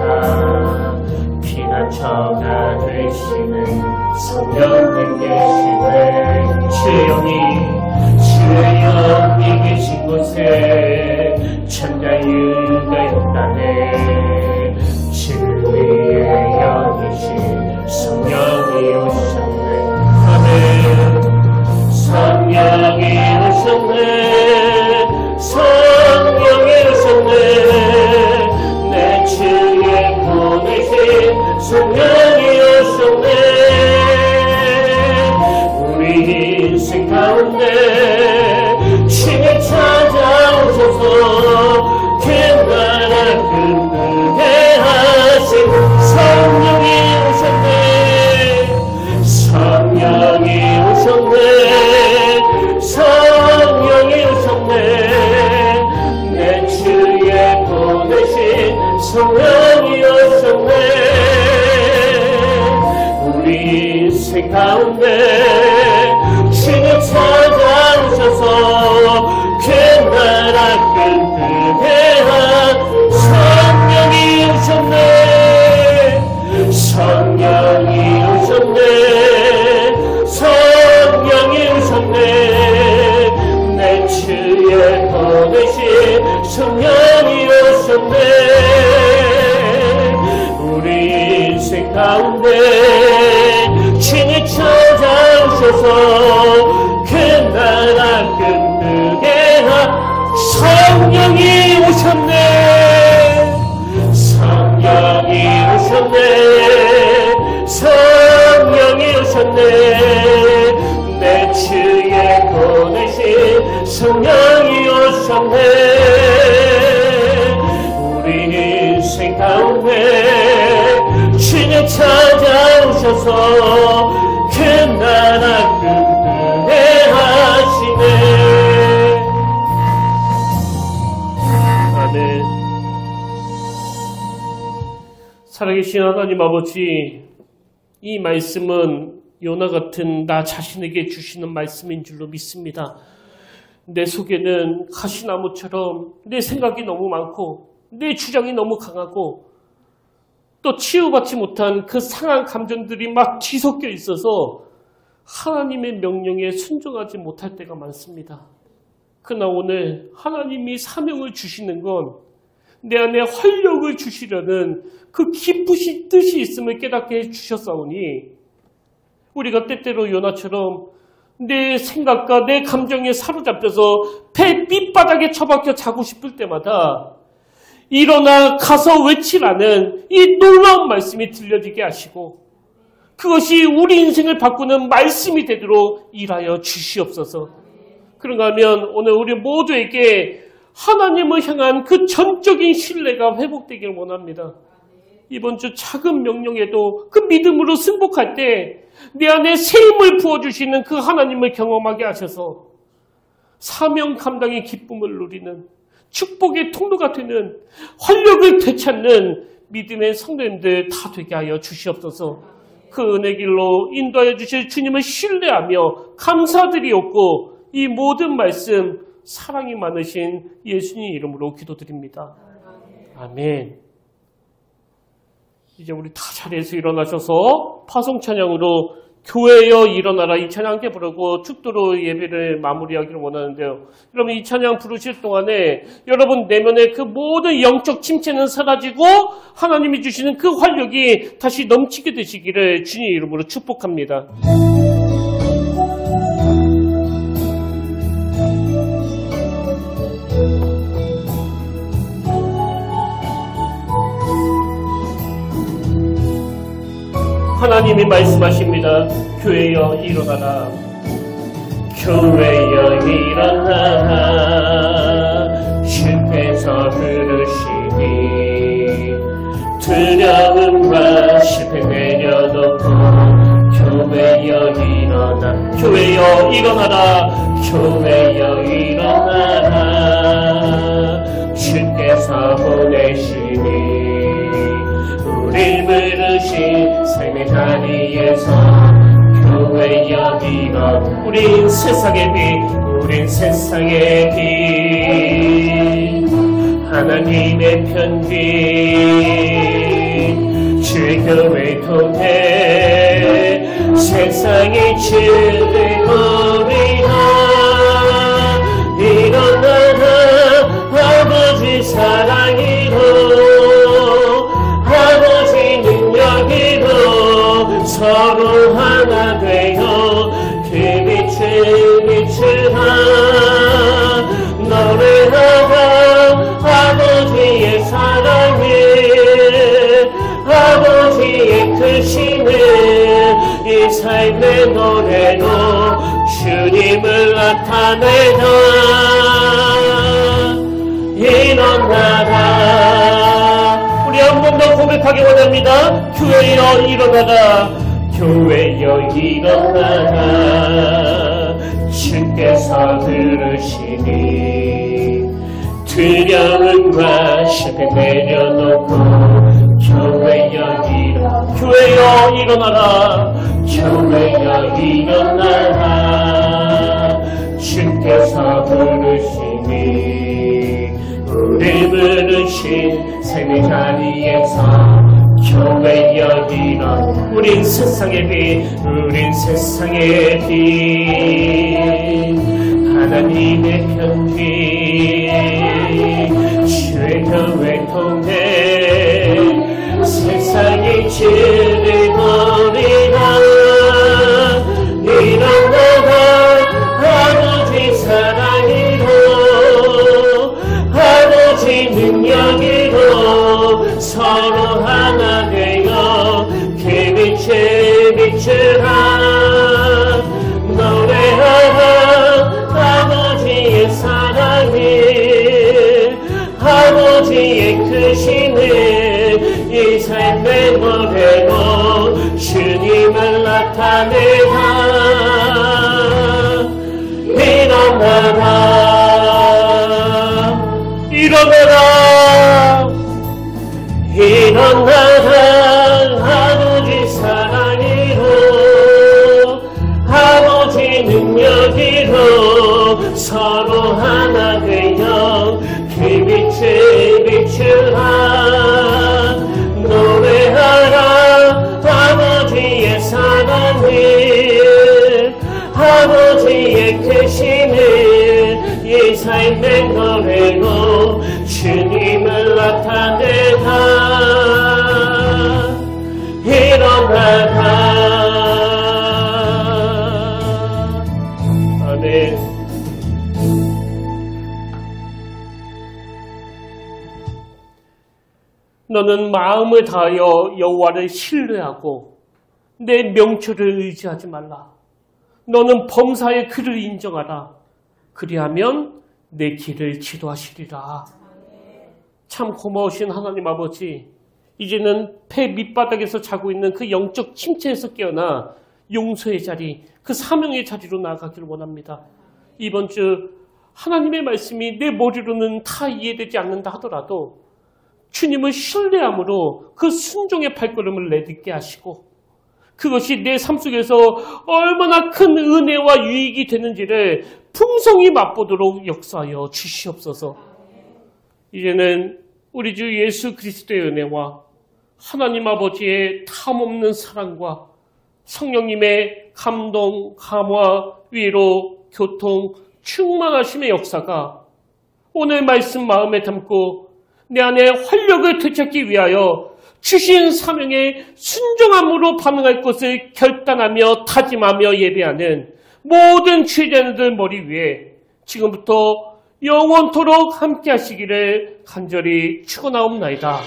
피난처가 되시는 성령님 계시네. 주영이 계신 곳에 천자유가 있다네. 진리의 영이신 성령이 오셨네. 아멘. 성령이 오셨네, 성령이 오셨네. 내 주에 보내신 성령이 오셨네. 우리 인생 가운데 주님 찾아오셔서 그 나라 꿈꾸게 하신 성령이 오셨네. 성령이 오셨네, 성령이 오셨네. 내 주에 보내신 성령이 오셨네. 우리 인생 가운데 주님 찾아오셔서 그 나라 꿈꾸게 한 성령이 오셨네. 성령이 오셨네, 성령이 오셨네. 내 주에 보내신 성령이 오셨네. 우리 인생 가운데 주님 찾아오셔서 그 나라 꿈꾸게 한 성령이 오셨네. 성령이 오셨네, 성령이 오셨네. 내 주에 보내신 성령이 오셨네. 우리 인생 가운데 주님 찾아오셔서 그 나라 꿈꾸게 하시네. 아멘. 살아계신 하나님 아버지, 이 말씀은 요나 같은 나 자신에게 주시는 말씀인 줄로 믿습니다. 내 속에는 가시나무처럼 내 생각이 너무 많고 내 주장이 너무 강하고 또 치유받지 못한 그 상한 감정들이 막 뒤섞여 있어서 하나님의 명령에 순종하지 못할 때가 많습니다. 그러나 오늘 하나님이 사명을 주시는 건 내 안에 활력을 주시려는 그 기쁘신 뜻이 있음을 깨닫게 해주셨사오니 우리가 때때로 요나처럼 내 생각과 내 감정에 사로잡혀서 배 밑바닥에 처박혀 자고 싶을 때마다 일어나 가서 외치라는 이 놀라운 말씀이 들려지게 하시고 그것이 우리 인생을 바꾸는 말씀이 되도록 일하여 주시옵소서. 그런가 하면 오늘 우리 모두에게 하나님을 향한 그 전적인 신뢰가 회복되기를 원합니다. 이번 주 작은 명령에도 그 믿음으로 승복할 때 내 안에 새 힘을 부어주시는 그 하나님을 경험하게 하셔서 사명 감당의 기쁨을 누리는 축복의 통로가 되는 활력을 되찾는 믿음의 성도님들 다 되게 하여 주시옵소서. 그 은혜 길로 인도하여 주실 주님을 신뢰하며 감사드리옵고 이 모든 말씀 사랑이 많으신 예수님 이름으로 기도드립니다. 아멘. 이제 우리 다 자리에서 일어나셔서 파송 찬양으로 교회여 일어나라 이 찬양 함께 부르고 축도로 예배를 마무리하기를 원하는데요. 여러분 이 찬양 부르실 동안에 여러분 내면의 그 모든 영적 침체는 사라지고 하나님이 주시는 그 활력이 다시 넘치게 되시기를 주님 이름으로 축복합니다. 하나님이 말씀하십니다. 교회여 일어나라. 교회여 일어나라. 주께서 부르시니 두려움과 실패 내려놓고 교회여 일어나. 교회여 일어나라. 교회여 일어나라. 주께서 보내시니 우릴 부르신 삶의 자리에서 교회여 일어나. 우린 세상의 빛, 우린 세상의 빛. 하나님의 편지 주의 교회 통해 세상이 즐거우리라. 일어나라 아버지 사랑이로 아버지 능력으로 서로 하나 되어 그 빛을 비추라. 노래하라 아버지의 사랑을 아버지의 크심을 이 삶의 노래로 주님을 나타내라. 일어나라. 우리 한 번 더 고백하기 원합니다. 교회여 일어나라. 교회여 일어나라. 주께서 부르시니 두려움과 실패 내려놓고 교회여 일어나라. 교회여 일어나라. 교회여 일어나라. 주께서 부르시니 우리 부르신 삶의 자리에서 교회여 일어나. 우린 세상의 빛, 우린 세상의 빛. 하나님의 편지 주의 교회 통해 세상이 즐거우리라. 일어나라 아버지 사랑으로 아버지 능력으로 서로 하나 되어 그 빛을 비추라. 노래하라 아버지의 사랑을 아버지의 크심을 이 삶의 노래로 주님을 나타내라. 일어나라 일어나라 일어나라. 아버지 사랑으로 아버지 능력으로 서로 하나 되어 그 빛을 비추라. 노래하라 아버지의 사랑을 아버지의 크심을 이 삶의 노래로 주님을 나타내라. 일어나라. 아멘. 너는 마음을 다하여 여호와를 신뢰하고 내 명철을 의지하지 말라. 너는 범사의 그를 인정하라. 그리하면 내 길을 지도하시리라. 참 고마우신 하나님 아버지, 이제는 폐 밑바닥에서 자고 있는 그 영적 침체에서 깨어나 용서의 자리, 그 사명의 자리로 나아가기를 원합니다. 이번 주 하나님의 말씀이 내 머리로는 다 이해되지 않는다 하더라도 주님을 신뢰함으로 그 순종의 발걸음을 내딛게 하시고 그것이 내 삶 속에서 얼마나 큰 은혜와 유익이 되는지를 풍성히 맛보도록 역사하여 주시옵소서. 이제는 우리 주 예수 그리스도의 은혜와 하나님 아버지의 탐없는 사랑과 성령님의 감동, 감화, 위로, 교통, 충만하심의 역사가 오늘 말씀 마음에 담고 내 안에 활력을 되찾기 위하여 주신 사명에 순종함으로 반응할 것을 결단하며 다짐하며 예배하는 모든 주의자들 머리 위에 지금부터 영원토록 함께 하시기를 간절히 축원하옵나이다.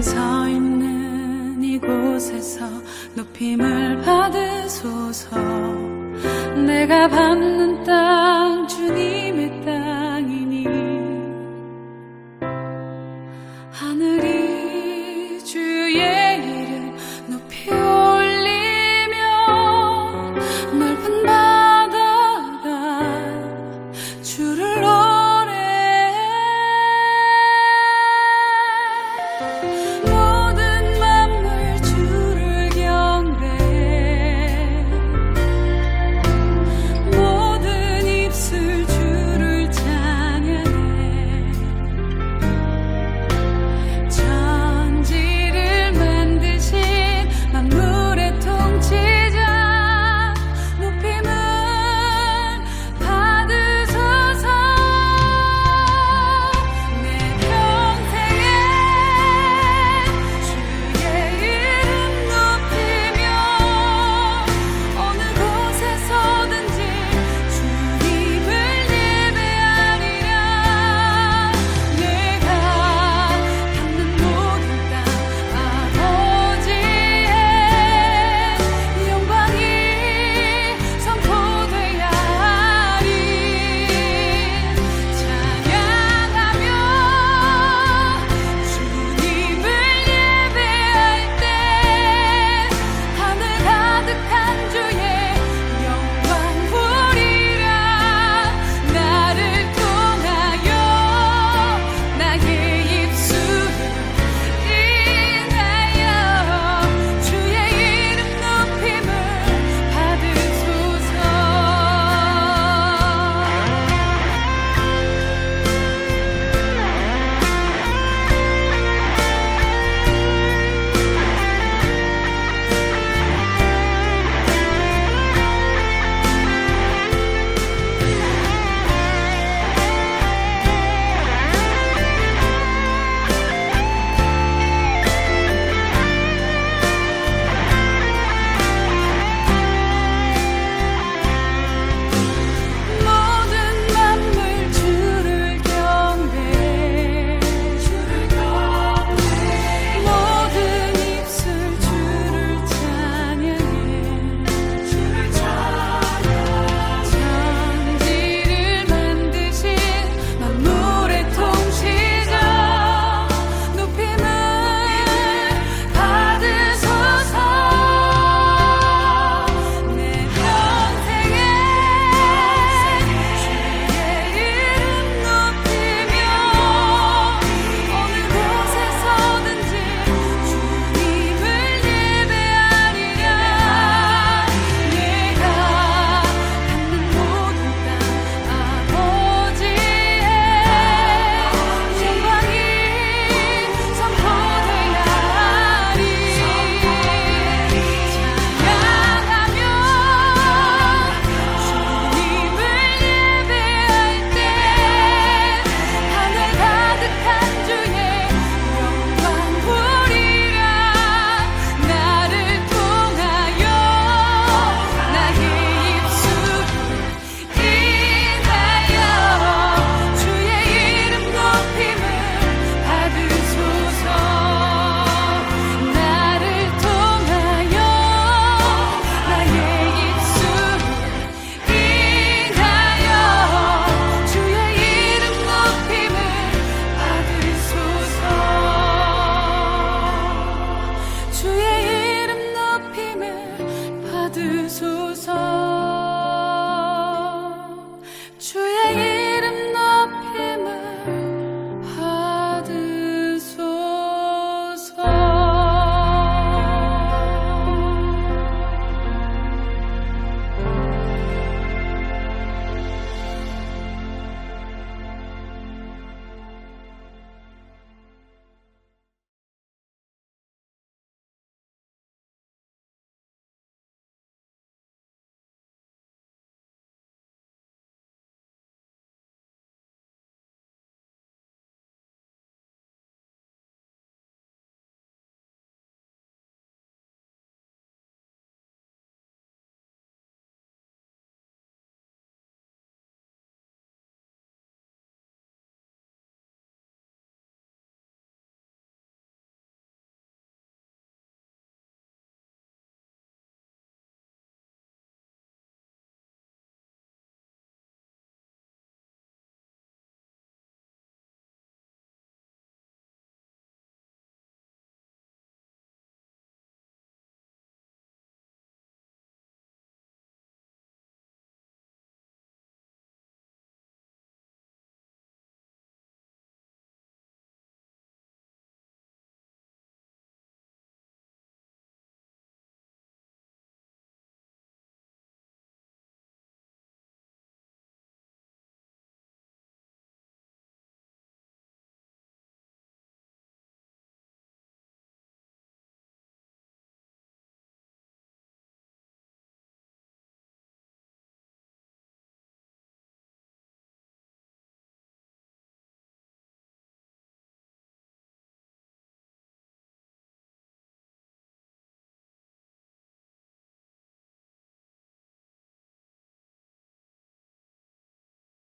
서 있는 이곳에서 높임을 받으소서. 내가 받는